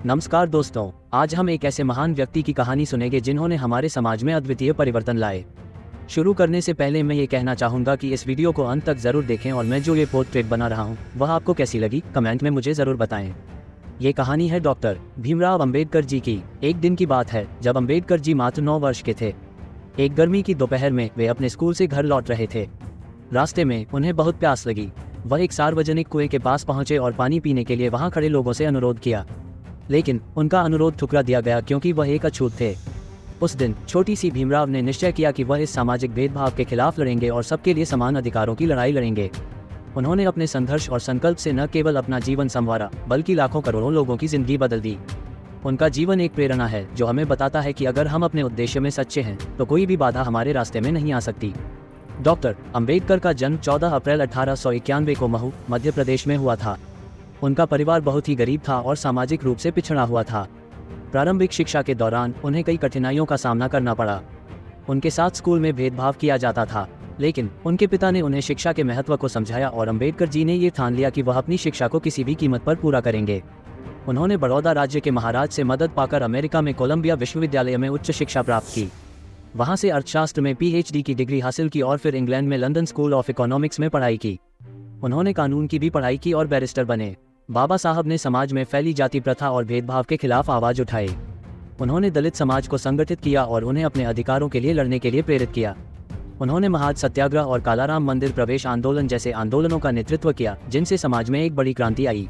नमस्कार दोस्तों, आज हम एक ऐसे महान व्यक्ति की कहानी सुनेंगे जिन्होंने हमारे समाज में अद्वितीय परिवर्तन लाए। शुरू करने से पहले मैं ये कहना चाहूँगा कि इस वीडियो को अंत तक ज़रूर देखें और मैं जो ये पोर्ट्रेट बना रहा हूँ वह आपको कैसी लगी कमेंट में मुझे ज़रूर बताएं। ये कहानी है डॉक्टर भीमराव अंबेडकर जी की। एक दिन की बात है जब अंबेडकर जी मात्र 9 वर्ष के थे। एक गर्मी की दोपहर में वे अपने स्कूल से घर लौट रहे थे। रास्ते में उन्हें बहुत प्यास लगी। वह एक सार्वजनिक कुएं के पास पहुंचे और पानी पीने के लिए वहां खड़े लोगों से अनुरोध किया, लेकिन उनका अनुरोध ठुकरा दिया गया क्योंकि वह एक अछूत थे। उस दिन छोटी सी भीमराव ने निश्चय किया कि वह इस सामाजिक भेदभाव के खिलाफ लड़ेंगे और सबके लिए समान अधिकारों की लड़ाई लड़ेंगे। उन्होंने अपने संघर्ष और संकल्प से न केवल अपना जीवन संवारा बल्कि लाखों करोड़ों लोगों की जिंदगी बदल दी। उनका जीवन एक प्रेरणा है जो हमें बताता है कि अगर हम अपने उद्देश्य में सच्चे हैं तो कोई भी बाधा हमारे रास्ते में नहीं आ सकती। डॉक्टर अंबेडकर का जन्म 14 अप्रैल 1891 को महू, मध्य प्रदेश में हुआ था। उनका परिवार बहुत ही गरीब था और सामाजिक रूप से पिछड़ा हुआ था। प्रारंभिक शिक्षा के दौरान उन्हें कई कठिनाइयों का सामना करना पड़ा। उनके साथ स्कूल में भेदभाव किया जाता था, लेकिन उनके पिता ने उन्हें शिक्षा के महत्व को समझाया और अंबेडकर जी ने ये ठान लिया कि वह अपनी शिक्षा को किसी भी कीमत पर पूरा करेंगे। उन्होंने बड़ौदा राज्य के महाराज से मदद पाकर अमेरिका में कोलंबिया विश्वविद्यालय में उच्च शिक्षा प्राप्त की। वहां से अर्थशास्त्र में PhD की डिग्री हासिल की और फिर इंग्लैंड में लंदन स्कूल ऑफ इकोनॉमिक्स में पढ़ाई की। उन्होंने कानून की भी पढ़ाई की और बैरिस्टर बने। बाबा साहब ने समाज में फैली जाति प्रथा और भेदभाव के खिलाफ आवाज उठाई। उन्होंने दलित समाज को संगठित किया और उन्हें अपने अधिकारों के लिए लड़ने के लिए प्रेरित किया। उन्होंने महाज सत्याग्रह और कालाराम मंदिर प्रवेश आंदोलन जैसे आंदोलनों का नेतृत्व किया, जिनसे समाज में एक बड़ी क्रांति आई।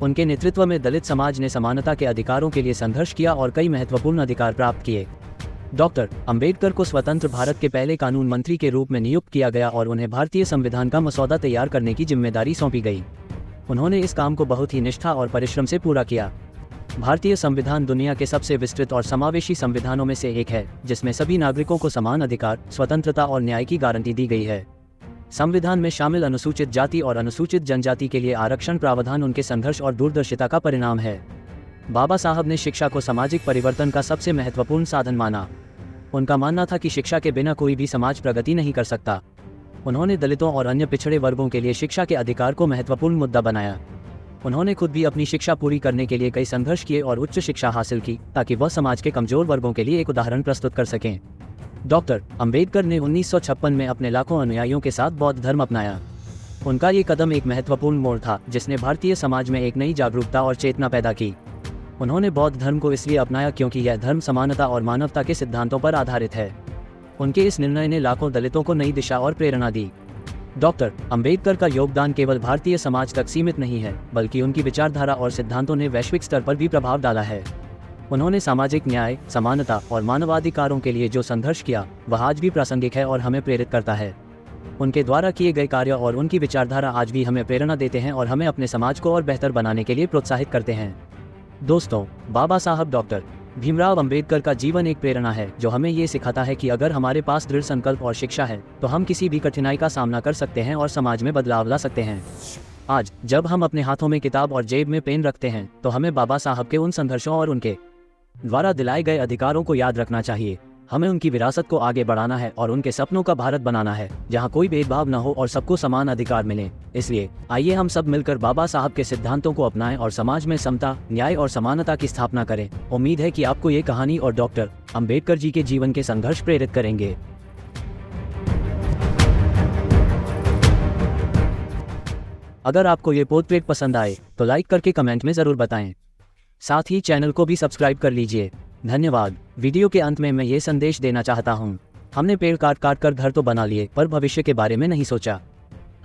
उनके नेतृत्व में दलित समाज ने समानता के अधिकारों के लिए संघर्ष किया और कई महत्वपूर्ण अधिकार प्राप्त किए। डॉक्टर अंबेडकर को स्वतंत्र भारत के पहले कानून मंत्री के रूप में नियुक्त किया गया और उन्हें भारतीय संविधान का मसौदा तैयार करने की जिम्मेदारी सौंपी गई। उन्होंने इस काम को बहुत ही निष्ठा और परिश्रम से पूरा किया। भारतीय संविधान दुनिया के सबसे विस्तृत और समावेशी संविधानों में से एक है, जिसमें सभी नागरिकों को समान अधिकार, स्वतंत्रता और न्याय की गारंटी दी गई है। संविधान में शामिल अनुसूचित जाति और अनुसूचित जनजाति के लिए आरक्षण प्रावधान उनके संघर्ष और दूरदर्शिता का परिणाम है। बाबा साहब ने शिक्षा को सामाजिक परिवर्तन का सबसे महत्वपूर्ण साधन माना। उनका मानना था कि शिक्षा के बिना कोई भी समाज प्रगति नहीं कर सकता। उन्होंने दलितों और अन्य पिछड़े वर्गों के लिए शिक्षा के अधिकार को महत्वपूर्ण मुद्दा बनाया। उन्होंने खुद भी अपनी शिक्षा पूरी करने के लिए कई संघर्ष किए और उच्च शिक्षा हासिल की ताकि वह समाज के कमजोर वर्गों के लिए एक उदाहरण प्रस्तुत कर सकें। डॉक्टर अंबेडकर ने 1956 में अपने लाखों अनुयायियों के साथ बौद्ध धर्म अपनाया। उनका ये कदम एक महत्वपूर्ण मोड़ था जिसने भारतीय समाज में एक नई जागरूकता और चेतना पैदा की। उन्होंने बौद्ध धर्म को इसलिए अपनाया क्योंकि यह धर्म समानता और मानवता के सिद्धांतों पर आधारित है। उनके इस निर्णय ने लाखों दलितों को नई दिशा और प्रेरणा दी। डॉक्टर अंबेडकर का योगदान केवल भारतीय समाज तक सीमित नहीं है, बल्कि उनकी विचारधारा और सिद्धांतों ने वैश्विक स्तर पर भी प्रभाव डाला है। उन्होंने सामाजिक न्याय, समानता और मानवाधिकारों के लिए जो संघर्ष किया वह आज भी प्रासंगिक है और हमें प्रेरित करता है। उनके द्वारा किए गए कार्य और उनकी विचारधारा आज भी हमें प्रेरणा देते हैं और हमें अपने समाज को और बेहतर बनाने के लिए प्रोत्साहित करते हैं। दोस्तों, बाबा साहब डॉक्टर भीमराव अंबेडकर का जीवन एक प्रेरणा है जो हमें ये सिखाता है कि अगर हमारे पास दृढ़ संकल्प और शिक्षा है तो हम किसी भी कठिनाई का सामना कर सकते हैं और समाज में बदलाव ला सकते हैं। आज जब हम अपने हाथों में किताब और जेब में पेन रखते हैं तो हमें बाबा साहब के उन संघर्षों और उनके द्वारा दिलाए गए अधिकारों को याद रखना चाहिए। हमें उनकी विरासत को आगे बढ़ाना है और उनके सपनों का भारत बनाना है जहां कोई भेदभाव न हो और सबको समान अधिकार मिले। इसलिए आइए हम सब मिलकर बाबा साहब के सिद्धांतों को अपनाएं और समाज में समता, न्याय और समानता की स्थापना करें। उम्मीद है कि आपको ये कहानी और डॉक्टर अंबेडकर जी के जीवन के संघर्ष प्रेरित करेंगे। अगर आपको ये पोर्ट्रेट पसंद आए तो लाइक करके कमेंट में जरूर बताएं। साथ ही चैनल को भी सब्सक्राइब कर लीजिए। धन्यवाद। वीडियो के अंत में मैं ये संदेश देना चाहता हूँ, हमने पेड़ काट काट कर घर तो बना लिए पर भविष्य के बारे में नहीं सोचा।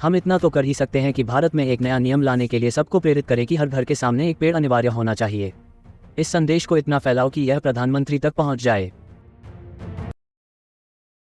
हम इतना तो कर ही सकते हैं कि भारत में एक नया नियम लाने के लिए सबको प्रेरित करें कि हर घर के सामने एक पेड़ अनिवार्य होना चाहिए। इस संदेश को इतना फैलाओ कि यह प्रधानमंत्री तक पहुँच जाए।